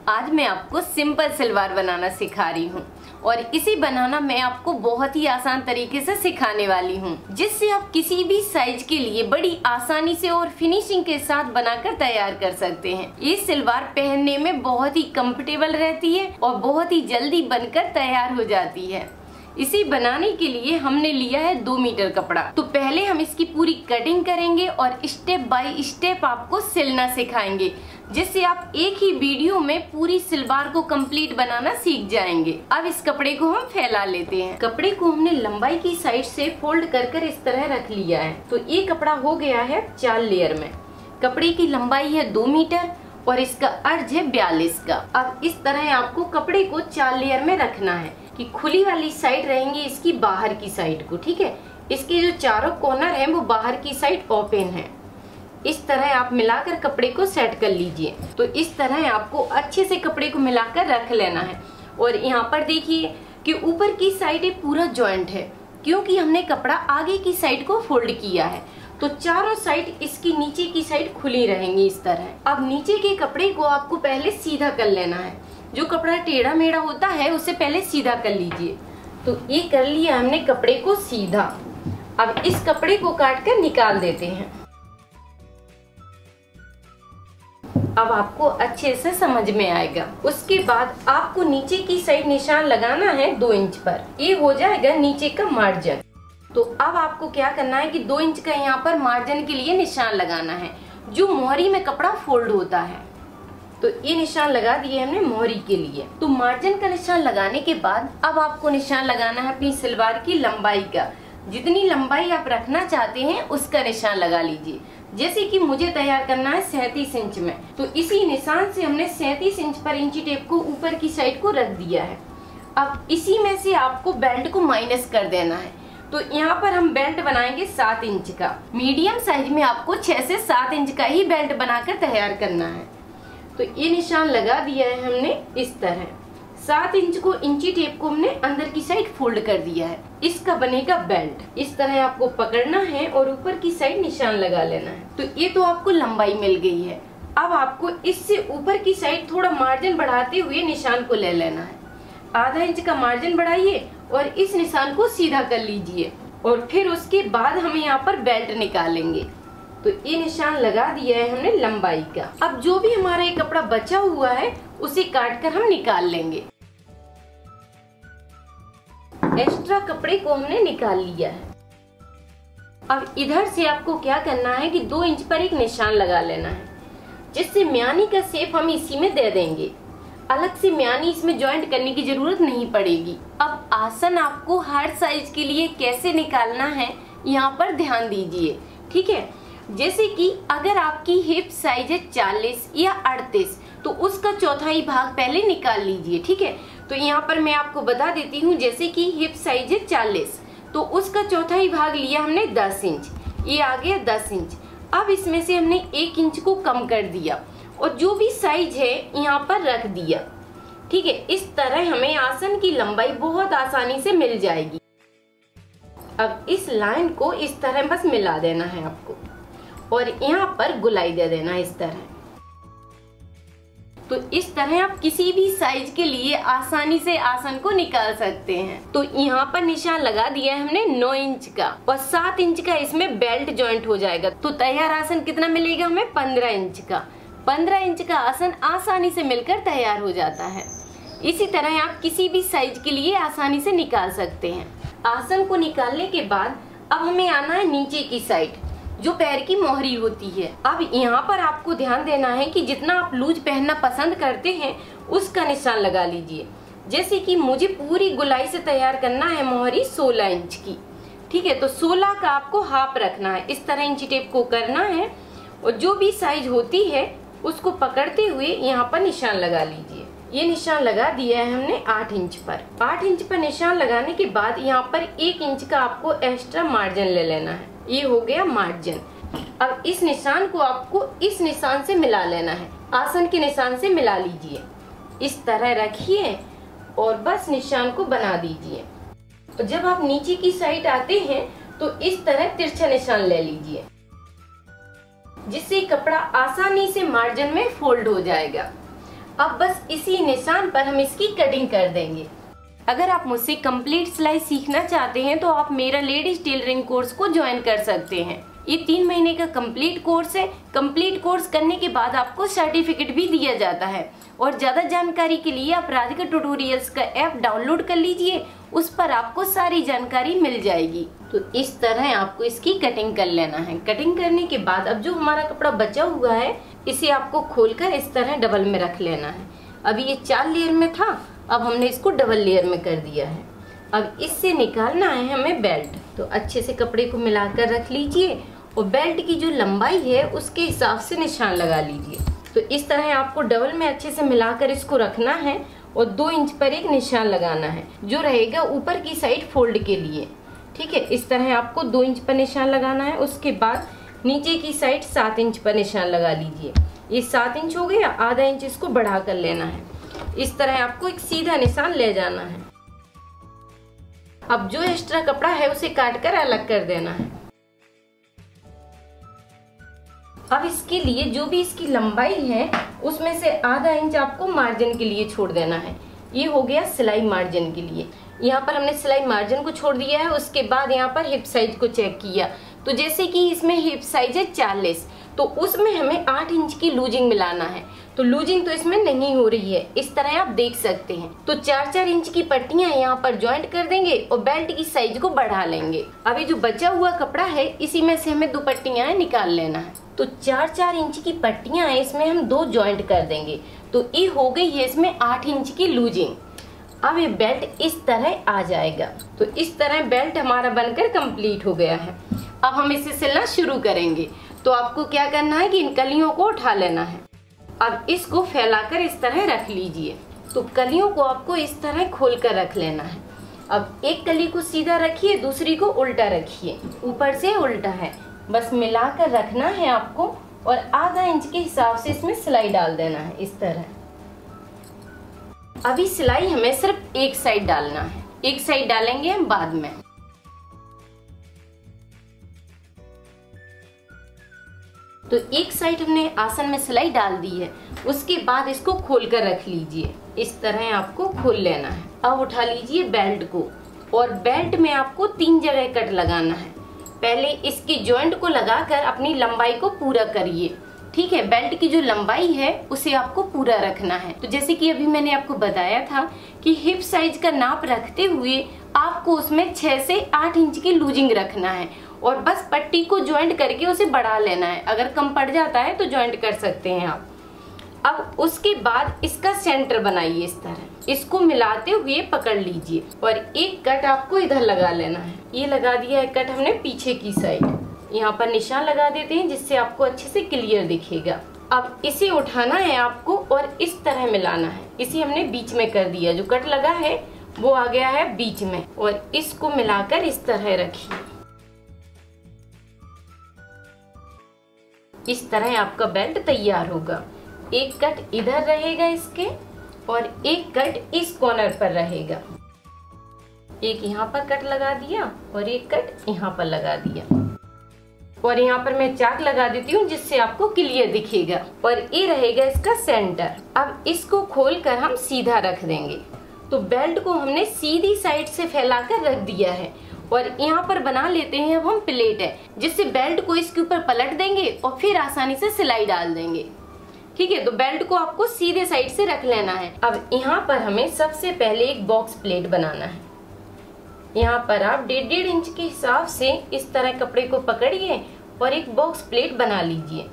आज मैं आपको सिंपल सलवार बनाना सिखा रही हूँ और इसे बनाना मैं आपको बहुत ही आसान तरीके से सिखाने वाली हूँ, जिससे आप किसी भी साइज के लिए बड़ी आसानी से और फिनिशिंग के साथ बनाकर तैयार कर सकते हैं। ये सलवार पहनने में बहुत ही कंफर्टेबल रहती है और बहुत ही जल्दी बनकर तैयार हो जाती है। इसे बनाने के लिए हमने लिया है 2 मीटर कपड़ा। तो पहले हम इसकी पूरी कटिंग करेंगे और स्टेप बाय स्टेप आपको सिलना सिखाएंगे, जिससे आप एक ही वीडियो में पूरी सलवार को कंप्लीट बनाना सीख जाएंगे। अब इस कपड़े को हम फैला लेते हैं। कपड़े को हमने लंबाई की साइड से फोल्ड कर इस तरह रख लिया है। तो ये कपड़ा हो गया है 4 लेयर में। कपड़े की लंबाई है 2 मीटर और इसका अर्ज है 42 का। अब इस तरह आपको कपड़े को 4 लेयर में रखना है कि खुली वाली साइड रहेंगी इसकी बाहर की साइड को, ठीक है। इसके जो चारों कॉर्नर हैं वो बाहर की साइड ओपन है। इस तरह आप मिलाकर कपड़े को सेट कर लीजिए। तो इस तरह आपको अच्छे से कपड़े को मिलाकर रख लेना है। और यहाँ पर देखिए कि ऊपर की साइड पूरा जॉइंट है, क्योंकि हमने कपड़ा आगे की साइड को फोल्ड किया है। तो चारों साइड इसकी नीचे की साइड खुली रहेंगी इस तरह। अब नीचे के कपड़े को आपको पहले सीधा कर लेना है। जो कपड़ा टेढ़ा मेढ़ा होता है उसे पहले सीधा कर लीजिए। तो ये कर लिया हमने कपड़े को सीधा। अब इस कपड़े को काट कर निकाल देते हैं। अब आपको अच्छे से समझ में आएगा। उसके बाद आपको नीचे की साइड निशान लगाना है 2 इंच पर। ये हो जाएगा नीचे का मार्जिन। तो अब आपको क्या करना है कि 2 इंच का यहाँ पर मार्जिन के लिए निशान लगाना है, जो मोहरी में कपड़ा फोल्ड होता है। तो ये निशान लगा दिए हमने मोहरी के लिए। तो मार्जिन का निशान लगाने के बाद अब आपको निशान लगाना है अपनी सलवार की लंबाई का। जितनी लंबाई आप रखना चाहते हैं उसका निशान लगा लीजिए। जैसे कि मुझे तैयार करना है 37 इंच में, तो इसी निशान से हमने 37 इंच पर इंची टेप को ऊपर की साइड को रख दिया है। अब इसी में से आपको बेल्ट को माइनस कर देना है। तो यहाँ पर हम बेल्ट बनाएंगे 7 इंच का। मीडियम साइज में आपको 6 से 7 इंच का ही बेल्ट बनाकर तैयार करना है। तो ये निशान लगा दिया है हमने इस तरह। 7 इंच को इंची टेप को हमने अंदर की साइड फोल्ड कर दिया है। इसका बनेगा बेल्ट। इस तरह आपको पकड़ना है और ऊपर की साइड निशान लगा लेना है। तो ये तो आपको लंबाई मिल गई है। अब आपको इससे ऊपर की साइड थोड़ा मार्जिन बढ़ाते हुए निशान को ले लेना है। आधा इंच का मार्जिन बढ़ाइए और इस निशान को सीधा कर लीजिए। और फिर उसके बाद हम यहाँ पर बेल्ट निकालेंगे। तो ये निशान लगा दिया है हमने लंबाई का। अब जो भी हमारा ये कपड़ा बचा हुआ है उसे काट कर हम निकाल लेंगे। एक्स्ट्रा कपड़े को हमने निकाल लिया है। अब इधर से आपको क्या करना है कि 2 इंच पर एक निशान लगा लेना है, जिससे म्यानी का शेप हम इसी में दे देंगे। अलग से म्यानी इसमें ज्वाइंट करने की जरूरत नहीं पड़ेगी। अब आसन आपको हर साइज के लिए कैसे निकालना है यहाँ पर ध्यान दीजिए, ठीक है। जैसे कि अगर आपकी हिप साइज है 40 या 38, तो उसका चौथाई भाग पहले निकाल लीजिए, ठीक है। तो यहाँ पर मैं आपको बता देती हूँ, जैसे कि हिप साइज है 40, तो उसका चौथाई भाग लिया हमने 10 इंच। ये आ गया 10 इंच। अब इसमें से हमने 1 इंच को कम कर दिया और जो भी साइज है यहाँ पर रख दिया, ठीक है। इस तरह हमें आसन की लंबाई बहुत आसानी से मिल जाएगी। अब इस लाइन को इस तरह बस मिला देना है आपको और यहाँ पर गुलाई दे देना इस तरह। तो इस तरह आप किसी भी साइज के लिए आसानी से आसन को निकाल सकते हैं। तो यहाँ पर निशान लगा दिया है हमने 9 इंच का और 7 इंच का इसमें बेल्ट जॉइंट हो जाएगा। तो तैयार आसन कितना मिलेगा हमें? 15 इंच का। 15 इंच का आसन आसानी से मिलकर तैयार हो जाता है। इसी तरह आप किसी भी साइज के लिए आसानी से निकाल सकते हैं। आसन को निकालने के बाद अब हमें आना है नीचे की साइड, जो पैर की मोहरी होती है। अब यहाँ पर आपको ध्यान देना है कि जितना आप लूज पहनना पसंद करते हैं उसका निशान लगा लीजिए। जैसे कि मुझे पूरी गुलाई से तैयार करना है मोहरी 16 इंच की, ठीक है। तो 16 का आपको हाफ रखना है। इस तरह इंची टेप को करना है और जो भी साइज होती है उसको पकड़ते हुए यहाँ पर निशान लगा लीजिए। ये निशान लगा दिया है हमने 8 इंच पर। 8 इंच पर निशान लगाने के बाद यहाँ पर 1 इंच का आपको एक्स्ट्रा मार्जिन ले लेना है। ये हो गया मार्जिन। अब इस निशान को आपको इस निशान से मिला लेना है, आसन के निशान से मिला लीजिए। इस तरह रखिए और बस निशान को बना दीजिए। और जब आप नीचे की साइड आते हैं तो इस तरह तिरछा निशान ले लीजिए, जिससे कपड़ा आसानी से मार्जिन में फोल्ड हो जाएगा। अब बस इसी निशान पर हम इसकी कटिंग कर देंगे। अगर आप मुझसे कंप्लीट सिलाई सीखना चाहते हैं तो आप मेरा लेडीज टेलरिंग कोर्स को ज्वाइन कर सकते हैं। ये 3 महीने का कंप्लीट कोर्स है। कंप्लीट कोर्स करने के बाद आपको सर्टिफिकेट भी दिया जाता है। और ज्यादा जानकारी के लिए आप राधिका ट्यूटोरियल्स का ऐप डाउनलोड कर लीजिए, उस पर आपको सारी जानकारी मिल जाएगी। तो इस तरह आपको इसकी कटिंग कर लेना है। कटिंग करने के बाद अब जो हमारा कपड़ा बचा हुआ है इसे आपको खोलकर इस तरह डबल में रख लेना है। अभी ये 4 लेयर में था, अब हमने इसको डबल लेयर में कर दिया है। अब इससे निकालना है हमें बेल्ट। तो अच्छे से कपड़े को मिलाकर रख लीजिए और बेल्ट की जो लंबाई है उसके हिसाब से निशान लगा लीजिए। तो इस तरह आपको डबल में अच्छे से मिलाकर इसको रखना है और 2 इंच पर एक निशान लगाना है जो रहेगा ऊपर की साइड फोल्ड के लिए। ठीक है, इस तरह आपको 2 इंच पर निशान लगाना है। उसके बाद नीचे की साइड 7 इंच पर निशान लगा लीजिए। ये 7 इंच हो गया, आधा इंच इसको बढ़ा कर लेना है। इस तरह आपको एक सीधा निशान ले जाना है। अब जो एक्स्ट्रा कपड़ा है उसे काट कर अलग कर देना है। अब इसके लिए जो भी इसकी लंबाई है उसमें से आधा इंच आपको मार्जिन के लिए छोड़ देना है। ये हो गया सिलाई मार्जिन के लिए। यहाँ पर हमने सिलाई मार्जिन को छोड़ दिया है। उसके बाद यहाँ पर हिप साइज को चेक किया तो जैसे कि इसमें हिप साइज है 40, तो उसमें हमें 8 इंच की लूजिंग मिलाना है। तो लूजिंग तो इसमें नहीं हो रही है, इस तरह आप देख सकते हैं। तो 4-4 इंच की पट्टियां यहाँ पर ज्वाइंट कर देंगे और बेल्ट की साइज को बढ़ा लेंगे। अभी जो बचा हुआ कपड़ा है इसी में से हमें 2 पट्टियां निकाल लेना है। तो 4-4 इंच की पट्टियां हैं, इसमें हम 2 ज्वाइंट कर देंगे। तो ये हो गई है इसमें 8 इंच की लूजिंग। अब ये बेल्ट इस तरह आ जाएगा। तो इस तरह बेल्ट हमारा बनकर कंप्लीट हो गया है। अब हम इसे सिलना शुरू करेंगे। तो आपको क्या करना है कि इन कलियों को उठा लेना है। अब इसको फैलाकर इस तरह रख लीजिए। तो कलियों को आपको इस तरह खोल कर रख लेना है। अब एक कली को सीधा रखिए, दूसरी को उल्टा रखिए, ऊपर से उल्टा है, बस मिलाकर रखना है आपको। और आधा इंच के हिसाब से इसमें सिलाई डाल देना है इस तरह। अभी सिलाई हमें सिर्फ एक साइड डालना है, एक साइड डालेंगे हम बाद में। तो एक साइड हमने आसन में सिलाई डाल दी है। उसके बाद इसको खोलकर रख लीजिए, इस तरह आपको खोल लेना है। अब उठा लीजिए बेल्ट को और बेल्ट में आपको 3 जगह कट लगाना है। पहले इसके जॉइंट को लगाकर अपनी लंबाई को पूरा करिए। ठीक है, बेल्ट की जो लंबाई है उसे आपको पूरा रखना है। तो जैसे कि अभी मैंने आपको बताया था कि हिप साइज का नाप रखते हुए आपको उसमें 6 से 8 इंच की लूजिंग रखना है और बस पट्टी को ज्वाइंट करके उसे बढ़ा लेना है। अगर कम पड़ जाता है तो ज्वाइंट कर सकते हैं आप। अब उसके बाद इसका सेंटर बनाइए इस तरह, इसको मिलाते हुए पकड़ लीजिए और एक कट आपको इधर लगा लेना है। ये लगा दिया है कट हमने पीछे की साइड। यहाँ पर निशान लगा देते हैं जिससे आपको अच्छे से क्लियर दिखेगा। अब इसे उठाना है आपको और इस तरह मिलाना है। इसे हमने बीच में कर दिया, जो कट लगा है वो आ गया है बीच में और इसको मिलाकर इस तरह रखिए। इस तरह आपका बेल्ट तैयार होगा। एक कट इधर रहेगा इसके और एक कट इस कॉर्नर पर रहेगा। एक यहाँ पर कट लगा दिया और एक कट यहाँ पर लगा दिया और यहाँ पर मैं चाक लगा देती हूँ जिससे आपको क्लियर दिखेगा। और ये रहेगा इसका सेंटर। अब इसको खोलकर हम सीधा रख देंगे। तो बेल्ट को हमने सीधी साइड से फैलाकर रख दिया है और यहाँ पर बना लेते हैं अब हम प्लेट है, जिससे बेल्ट को इसके ऊपर पलट देंगे और फिर आसानी से सिलाई डाल देंगे। ठीक है, तो बेल्ट को आपको सीधे साइड से रख लेना है। अब यहाँ पर हमें सबसे पहले एक बॉक्स प्लेट बनाना है। यहाँ पर आप 1.5 इंच के हिसाब से इस तरह कपड़े को पकड़िए और एक बॉक्स प्लेट बना लीजिए।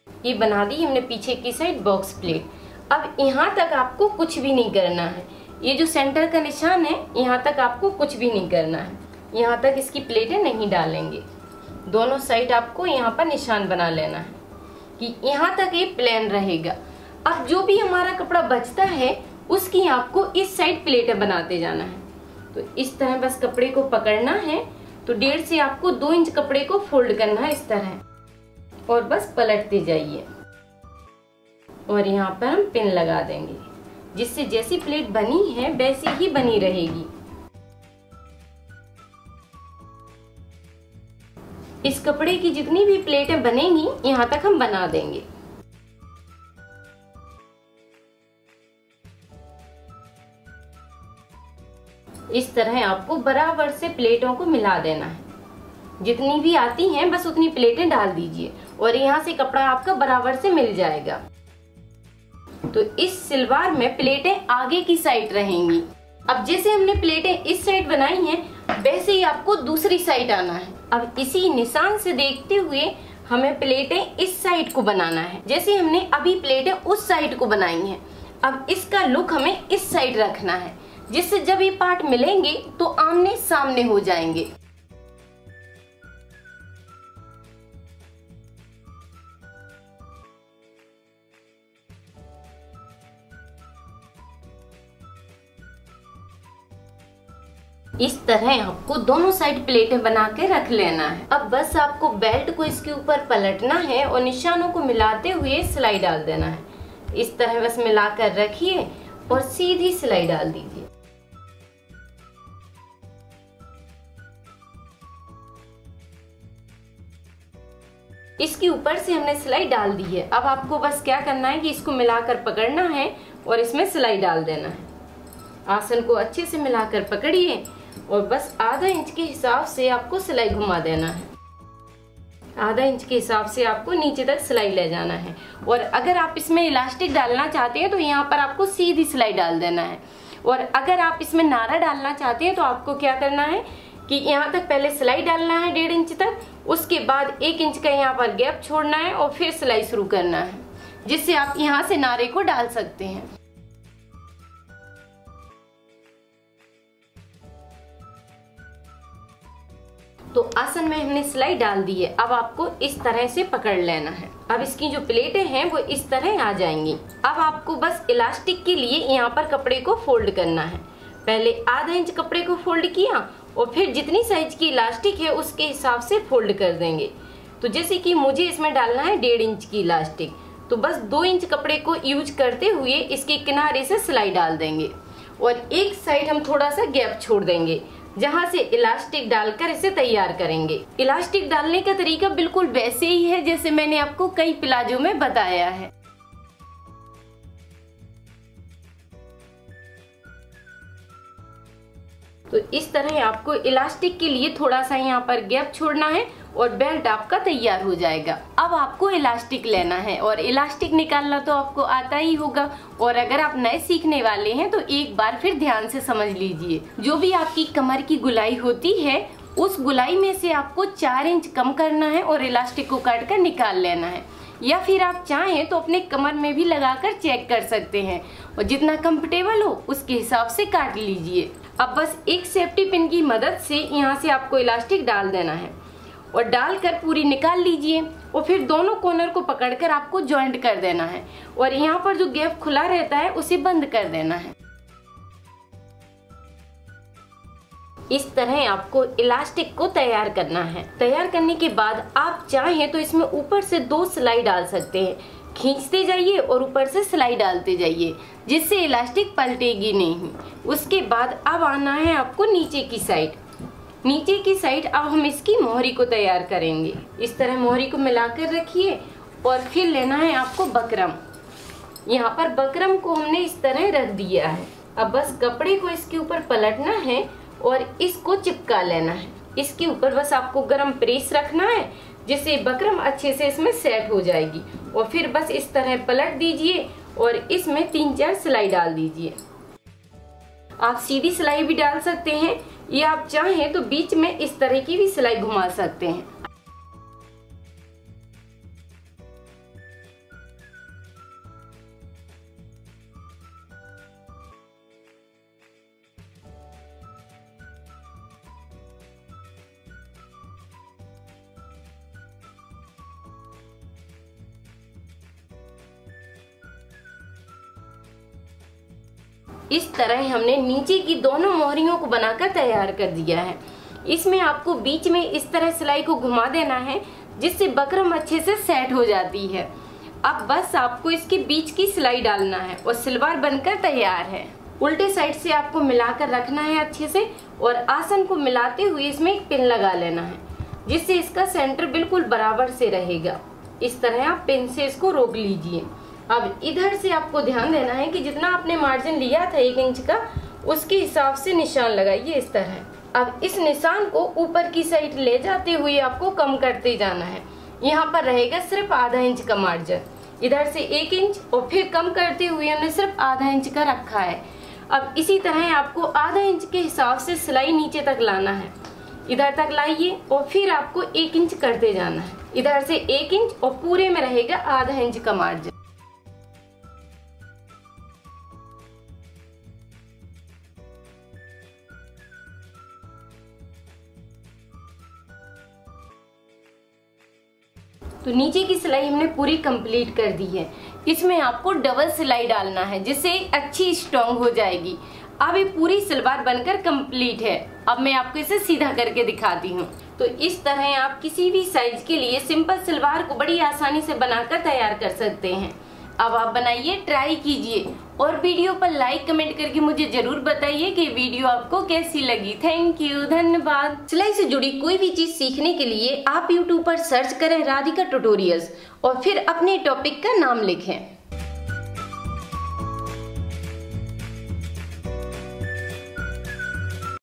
ये बना दी हमने पीछे की साइड बॉक्स प्लेट। अब यहाँ तक आपको कुछ भी नहीं करना है। ये जो सेंटर का निशान है यहाँ तक आपको कुछ भी नहीं करना है। यहाँ तक इसकी प्लेटें नहीं डालेंगे। दोनों साइड आपको यहाँ पर निशान बना लेना है कि यहाँ तक ये प्लेन रहेगा। अब जो भी हमारा कपड़ा बचता है उसकी आपको इस साइड प्लेटें बनाते जाना है। तो इस तरह बस कपड़े को पकड़ना है। तो 1.5 से आपको 2 इंच कपड़े को फोल्ड करना है इस तरह और बस पलटते जाइए और यहाँ पर हम पिन लगा देंगे, जिससे जैसी प्लेट बनी है वैसी ही बनी रहेगी। इस कपड़े की जितनी भी प्लेटें बनेंगी यहाँ तक हम बना देंगे। इस तरह आपको बराबर से प्लेटों को मिला देना है। जितनी भी आती हैं बस उतनी प्लेटें डाल दीजिए और यहाँ से कपड़ा आपका बराबर से मिल जाएगा। तो इस सलवार में प्लेटें आगे की साइड रहेंगी। अब जैसे हमने प्लेटें इस साइड बनाई हैं वैसे ही आपको दूसरी साइड आना है। अब इसी निशान से देखते हुए हमें प्लेटें इस साइड को बनाना है, जैसे हमने अभी प्लेटें उस साइड को बनाई हैं। अब इसका लुक हमें इस साइड रखना है, जिससे जब ये पार्ट मिलेंगे तो आमने सामने हो जाएंगे। इस तरह आपको दोनों साइड प्लेटें बना के रख लेना है। अब बस आपको बेल्ट को इसके ऊपर पलटना है और निशानों को मिलाते हुए सिलाई डाल देना है। इस तरह बस मिलाकर रखिए और सीधी सिलाई डाल दीजिए। इसके ऊपर से हमने सिलाई डाल दी है। अब आपको बस क्या करना है कि इसको मिलाकर पकड़ना है और इसमें सिलाई डाल देना है। आसन को अच्छे से मिलाकर पकड़िए और बस आधा इंच के हिसाब से आपको सिलाई घुमा देना है। आधा इंच के हिसाब से आपको नीचे तक सिलाई ले जाना है। और अगर आप इसमें इलास्टिक डालना चाहते हैं तो यहाँ पर आपको सीधी सिलाई डाल देना है। और अगर आप इसमें नारा डालना चाहते हैं तो आपको क्या करना है कि यहाँ तक पहले सिलाई डालना है 1.5 इंच तक, उसके बाद 1 इंच का यहाँ पर गैप छोड़ना है और फिर सिलाई शुरू करना है, जिससे आप यहाँ से नारे को डाल सकते हैं। तो आसन में हमने सिलाई डाल दी है। अब आपको इस तरह से पकड़ लेना है। अब इसकी जो प्लेटें हैं वो इस तरह आ जाएंगी। अब आपको बस इलास्टिक के लिए यहाँ पर कपड़े को फोल्ड करना है। पहले आधा इंच कपड़े को फोल्ड किया और फिर जितनी साइज की इलास्टिक है उसके हिसाब से फोल्ड कर देंगे। तो जैसे कि मुझे इसमें डालना है 1.5 इंच की इलास्टिक, तो बस 2 इंच कपड़े को यूज करते हुए इसके किनारे से सिलाई डाल देंगे और एक साइड हम थोड़ा सा गैप छोड़ देंगे, जहां से इलास्टिक डालकर इसे तैयार करेंगे। इलास्टिक डालने का तरीका बिल्कुल वैसे ही है जैसे मैंने आपको कई प्लाजो में बताया है। तो इस तरह आपको इलास्टिक के लिए थोड़ा सा यहाँ पर गैप छोड़ना है और बेल्ट आपका तैयार हो जाएगा। अब आपको इलास्टिक लेना है और इलास्टिक निकालना तो आपको आता ही होगा। और अगर आप नए सीखने वाले हैं तो एक बार फिर ध्यान से समझ लीजिए। जो भी आपकी कमर की गुलाई होती है उस गुलाई में से आपको 4 इंच कम करना है और इलास्टिक को काट कर निकाल लेना है। या फिर आप चाहें तो अपने कमर में भी लगाकर चेक कर सकते हैं और जितना कंफर्टेबल हो उसके हिसाब से काट लीजिए। अब बस एक सेफ्टी पिन की मदद से यहाँ से आपको इलास्टिक डाल देना है और डालकर पूरी निकाल लीजिए और फिर दोनों कॉर्नर को पकड़कर आपको जॉइंट कर देना है और यहाँ पर जो गैप खुला रहता है उसे बंद कर देना है। इस तरह आपको इलास्टिक को तैयार करना है। तैयार करने के बाद आप चाहें तो इसमें ऊपर से 2 सिलाई डाल सकते हैं। खींचते जाइए और ऊपर से सिलाई डालते जाइए, जिससे इलास्टिक पलटेगी नहीं। उसके बाद अब आना है आपको नीचे की साइड। नीचे की साइड अब हम इसकी मोहरी को तैयार करेंगे। इस तरह मोहरी को मिलाकर रखिए और फिर लेना है आपको बकरम। यहाँ पर बकरम को हमने इस तरह रख दिया है। अब बस कपड़े को इसके ऊपर पलटना है और इसको चिपका लेना है। इसके ऊपर बस आपको गरम प्रेस रखना है, जिससे बकरम अच्छे से इसमें सेट हो जाएगी। और फिर बस इस तरह पलट दीजिए और इसमें 3-4 सिलाई डाल दीजिए। आप सीधी सिलाई भी डाल सकते हैं या आप चाहें तो बीच में इस तरह की भी सिलाई घुमा सकते हैं। इस तरह हमने नीचे की दोनों मोहरियों को बनाकर तैयार कर दिया है। इसमें आपको बीच में इस तरह सिलाई को घुमा देना है, जिससे बकरम अच्छे से सेट हो जाती है। अब बस आपको इसके बीच की सिलाई डालना है और सलवार बनकर तैयार है। उल्टे साइड से आपको मिलाकर रखना है अच्छे से और आसन को मिलाते हुए इसमें एक पिन लगा लेना है, जिससे इसका सेंटर बिल्कुल बराबर से रहेगा। इस तरह आप पेन से इसको रोक लीजिए। अब इधर से आपको ध्यान देना है कि जितना आपने मार्जिन लिया था 1 इंच का, उसके हिसाब से निशान लगाइए इस तरह। अब इस निशान को ऊपर की साइड ले जाते हुए आपको कम करते जाना है। यहाँ पर रहेगा सिर्फ आधा इंच का मार्जिन, इधर से 1 इंच और फिर कम करते हुए हमने सिर्फ आधा इंच का रखा है। अब इसी तरह आपको आधा इंच के हिसाब से सिलाई नीचे तक लाना है। इधर तक लाइए और फिर आपको 1 इंच करते जाना है। इधर से 1 इंच और पूरे में रहेगा आधा इंच का मार्जिन। तो नीचे की सिलाई हमने पूरी कंप्लीट कर दी है। इसमें आपको डबल सिलाई डालना है जिससे अच्छी स्ट्रॉन्ग हो जाएगी। अब ये पूरी सलवार बनकर कंप्लीट है। अब मैं आपको इसे सीधा करके दिखाती हूँ। तो इस तरह आप किसी भी साइज के लिए सिंपल सलवार को बड़ी आसानी से बनाकर तैयार कर सकते हैं। अब आप बनाइए, ट्राई कीजिए और वीडियो पर लाइक कमेंट करके मुझे जरूर बताइए कि वीडियो आपको कैसी लगी। थैंक यू, धन्यवाद। सिलाई से जुड़ी कोई भी चीज सीखने के लिए आप YouTube पर सर्च करें राधिका ट्यूटोरियल्स और फिर अपने टॉपिक का नाम लिखें।